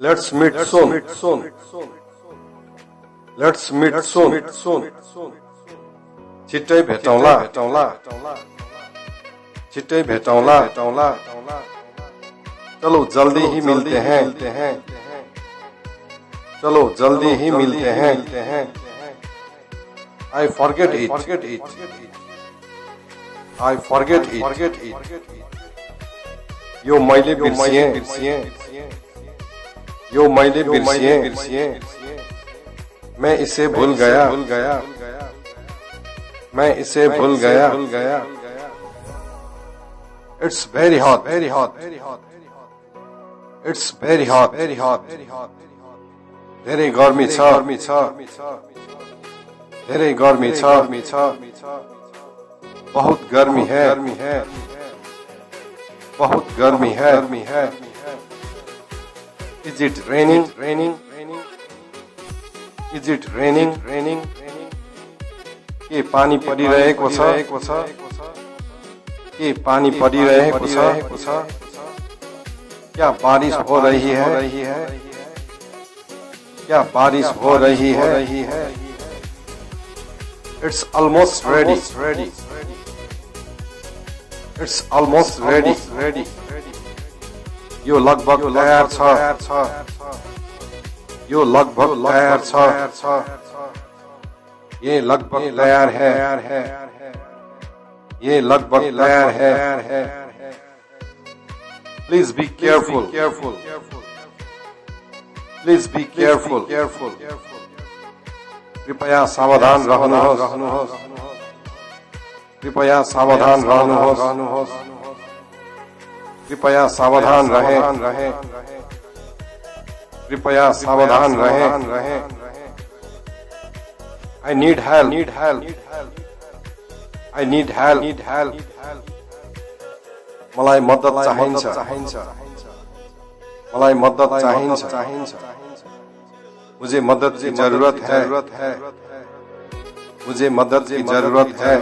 Let's meet soon. Let's meet soon. छिट्टै भेटौँला. छिट्टै भेटौँला. चलो जल्दी ही मिलते हैं. चलो जल्दी ही मिलते हैं. I forget it. I forget it. यो मैले बिर्सिएँ. यो मैले बिर्सिएँ. मैं इसे भूल गया. मैं इसे भूल गया. It's very hot. It's very hot. धेरै गर्मी छ. धेरै गर्मी छ. बहुत गर्मी है. बहुत गर्मी है. Is it raining? Is it raining? के पानी परिरहेको छ? के पानी परिरहेको छ? क्या बारिश हो रही है? क्या बारिश हो रही है? It's almost ready. It's almost ready. यो लगभग तयार छ. यो लगभग तयार छ. ये लगभग तयार है. ये लगभग तयार है. Please be careful. Please be careful. कृपया सावधान रहनुहोस्. कृपया सावधान रहनुहोस्. कृपया सावधान रहें. कृपया सावधान रहें. I need help. I need help. मलाई मद्दत चाहिन्छ. मलाई मद्दत चाहिन्छ. मुझे मदद की जरूरत है. मुझे मदद की जरूरत है.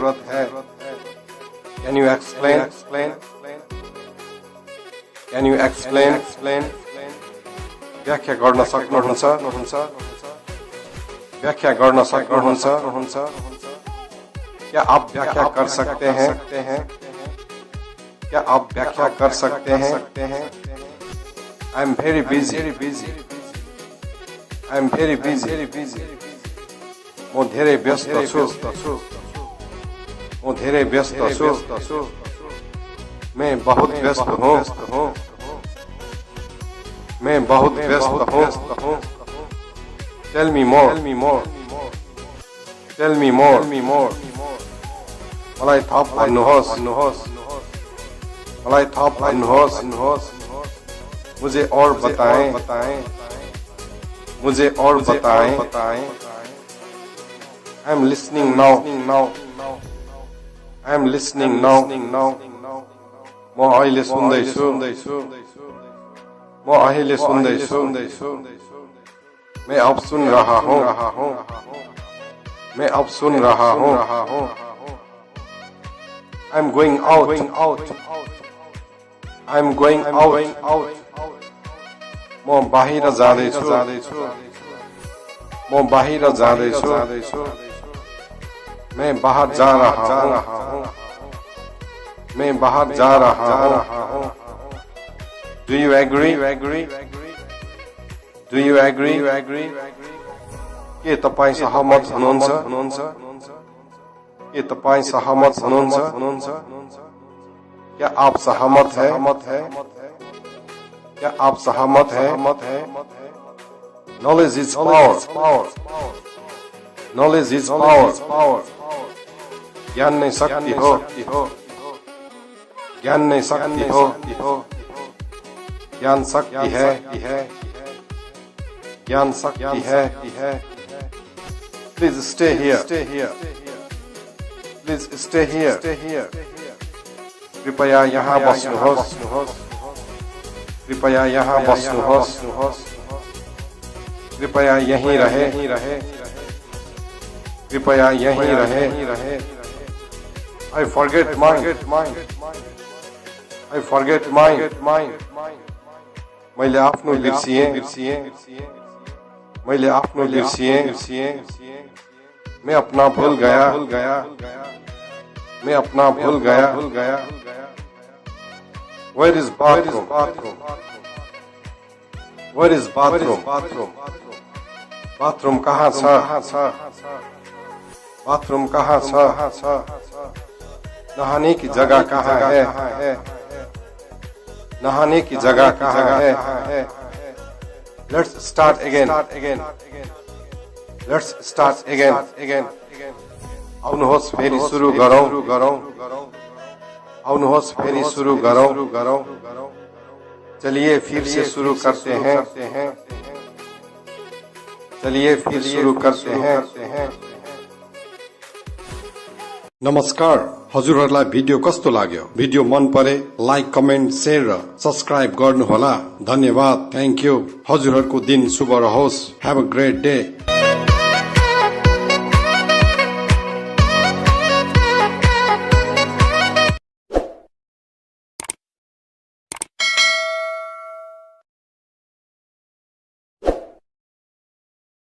Can you explain? Can you explain? व्याख्या गर्न सक्नुहुन्छ? व्याख्या गर्न सक्नुहुन्छ? क्या आप व्याख्या कर सकते हैं? क्या आप व्याख्या कर सकते हैं? I am very busy. म धेरै व्यस्त छु. मैं बहुत व्यस्त हूँ. मैं बहुत व्यस्त हूँ. Tell me more. मलाई थप भन्नुहोस्. मलाई थप भन्नुहोस्. मुझे और बताएं. मुझे और बताएं. I am listening now. I am listening now. म अहिले सुन्दैछु. मैं अब सुन रहा हूँ. I'm going out. म बाहिर जाँदैछु. मैं बाहर जा रहा हूँ. Do you agree? के तपाईं सहमत हुनुहुन्छ? क्या आप सहमत हैं? Knowledge is power. ज्ञान नै शक्ति हो. ज्ञान शक्ति है. Please stay here. कृपया यहाँ बस्नुहोस्. कृपया यहीं रहे. I forget mine. मैले आफ्नो बिर्सिए मैले आफ्नो बिर्सिए मैं अपना भूल गया मैं अपना भूल गया Where is bathroom Where is bathroom bathroom कहाँ छ bathroom कहाँ छ नहाने की जगह कहाँ है नहाने की जगह कहाँ है Let's start again Let's start again आउनुहोस् फेरि सुरु गरौं आउनुहोस् फेरि सुरु गरौं चलिए फिर से शुरू करते हैं चलिए फिर शुरू करते हैं नमस्कार हजुरहरुलाई भिडियो कस्तो लाग्यो भिडियो मन परे लाइक कमेन्ट शेयर र सब्स्क्राइब गर्नुहोला धन्यवाद थ्यांक यू हजुरहरुको दिन शुभ रहोस् हैव अ ग्रेट डे